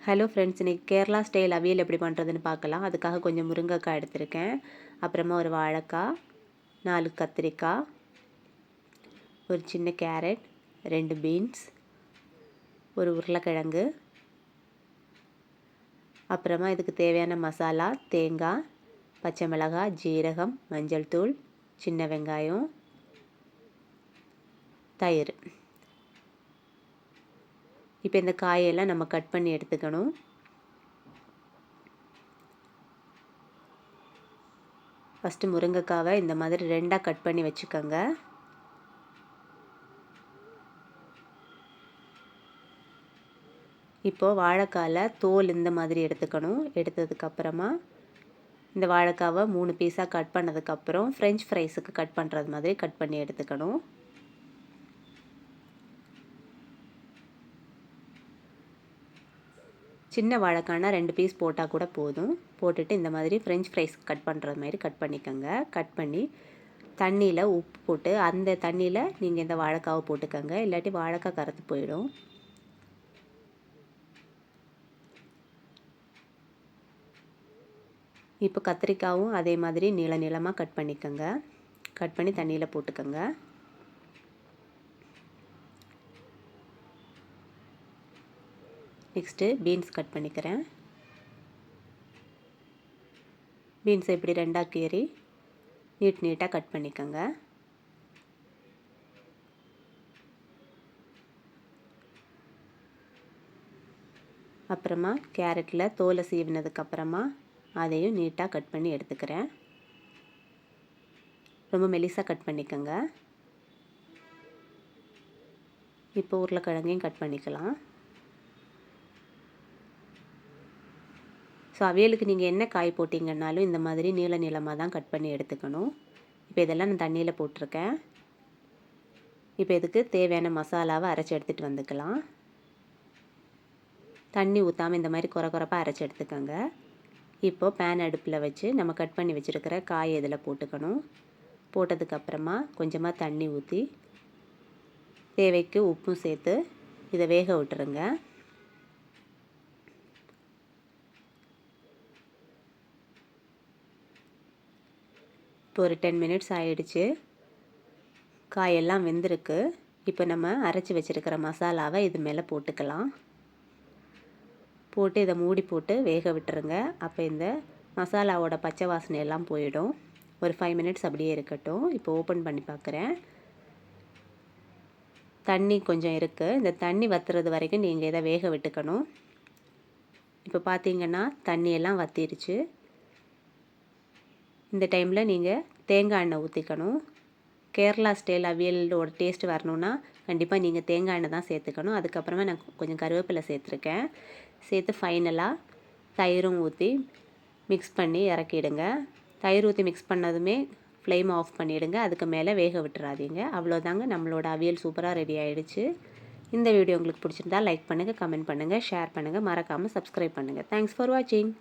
Hello friends, இன்றைக்கி Kerala style அவியல் எப்படி பண்ணுறதுன்னு பார்க்கலாம். அதுக்காக கொஞ்சம் முருங்கைக்காய் எடுத்திருக்கேன். அப்புறமா ஒரு வாழைக்காய், 4 கத்திரிக்காய், ஒரு சின்ன கேரட், 2 பீன்ஸ், ஒரு உருளைக்கிழங்கு, அப்புறமா இதுக்கு தேவையான மசாலா தேங்காய், பச்சை மிளகாய், ஜீரகம், மஞ்சள் தூள், சின்ன வெங்காயம், தயிர். இப்போ இந்த காயெல்லாம் நம்ம கட் பண்ணி எடுத்துக்கணும். ஃபஸ்ட்டு முருங்கைக்காவை இந்த மாதிரி 2ஆக கட் பண்ணி வச்சுக்கோங்க. இப்போது வாழைக்காயில் தோல் இந்த மாதிரி எடுத்துக்கணும். எடுத்ததுக்கப்புறமா இந்த வாழைக்காவை 3 பீஸாக கட் பண்ணதுக்கப்புறம் ஃப்ரெஞ்ச் ஃப்ரைஸுக்கு கட் பண்ணுறது மாதிரி கட் பண்ணி எடுத்துக்கணும். சின்ன வாழைக்காய்னா 2 பீஸ் போட்டால் கூட போதும். போட்டுட்டு இந்த மாதிரி ஃப்ரெஞ்ச் ஃப்ரைஸ் கட் பண்ணுறது மாதிரி கட் பண்ணிக்கோங்க. கட் பண்ணி தண்ணியில் உப்பு போட்டு அந்த தண்ணியில் நீங்கள் இந்த வாழைக்காவை போட்டுக்கோங்க. இல்லாட்டி வாழைக்காய் கருத்து போயிடும். இப்போ கத்திரிக்காயும் அதே மாதிரி நீளமாக கட் பண்ணிக்கோங்க. கட் பண்ணி தண்ணியில் போட்டுக்கோங்க. நெக்ஸ்ட்டு பீன்ஸ் கட் பண்ணிக்கிறேன். பீன்ஸை இப்படி 2ஆக கீறி நீட்டாக கட் பண்ணிக்கோங்க. அப்புறமா கேரட்டில் தோலை சீவினதுக்கப்புறமா அதையும் நீட்டாக கட் பண்ணி எடுத்துக்கிறேன். ரொம்ப மெலிசாக கட் பண்ணிக்கோங்க. இப்போ உருளைக்கிழங்கையும் கட் பண்ணிக்கலாம். ஸோ அவியலுக்கு நீங்கள் என்ன காய் போட்டிங்கன்னாலும் இந்த மாதிரி நீளமாக தான் கட் பண்ணி எடுத்துக்கணும். இப்போ இதெல்லாம் நான் தண்ணியில் போட்டிருக்கேன். இப்போ இதுக்கு தேவையான மசாலாவை அரைச்சி எடுத்துகிட்டு வந்துக்கலாம். தண்ணி ஊற்றாமல் இந்த மாதிரி குறைப்பாக அரைச்சி எடுத்துக்கோங்க. இப்போது பேன் அடுப்பில் வச்சு நம்ம கட் பண்ணி வச்சுருக்கிற காய் இதில் போட்டுக்கணும். போட்டதுக்கப்புறமா கொஞ்சமாக தண்ணி ஊற்றி தேவைக்கு உப்பும் சேர்த்து இதை வேக விட்டுருங்க. இப்போ ஒரு 10 மினிட்ஸ் ஆகிடுச்சு. காயெல்லாம் வெந்திருக்கு. இப்போ நம்ம அரைச்சி வச்சுருக்கிற மசாலாவை இது மேலே போட்டுக்கலாம். போட்டு இதை மூடி போட்டு வேக விட்டுருங்க. அப்போ இந்த மசாலாவோட பச்சை வாசனை எல்லாம் போயிடும். ஒரு 5 மினிட்ஸ் அப்படியே இருக்கட்டும். இப்போ ஓப்பன் பண்ணி பார்க்குறேன். தண்ணி கொஞ்சம் இருக்குது. இந்த தண்ணி வற்றுறது வரைக்கும் நீங்கள் இதை வேக விட்டுக்கணும். இப்போ பார்த்தீங்கன்னா தண்ணியெல்லாம் வற்றிடுச்சு. இந்த டைமில் நீங்கள் தேங்காய் எண்ணெய் ஊற்றிக்கணும். கேரளா ஸ்டைல் அவியலோட டேஸ்ட் வரணுன்னா கண்டிப்பாக நீங்கள் தேங்காய் எண்ணெய் தான் சேர்த்துக்கணும். அதுக்கப்புறமா நான் கொஞ்சம் கருவேப்பிலை சேர்த்துருக்கேன். சேர்த்து ஃபைனலாக தயிரும் ஊற்றி மிக்ஸ் பண்ணி இறக்கிடுங்க. தயிர் ஊற்றி மிக்ஸ் பண்ணதுமே ஃப்ளேம் ஆஃப் பண்ணிவிடுங்க. அதுக்கு மேலே வேக விட்டுறாதீங்க. அவ்வளோதாங்க, நம்மளோட அவியல் சூப்பராக ரெடி ஆகிடுச்சு. இந்த வீடியோ உங்களுக்கு பிடிச்சிருந்தா லைக் பண்ணுங்கள், கமெண்ட் பண்ணுங்கள், ஷேர் பண்ணுங்கள், மறக்காமல் சப்ஸ்கிரைப் பண்ணுங்கள். தேங்க்ஸ் ஃபார் வாட்சிங்.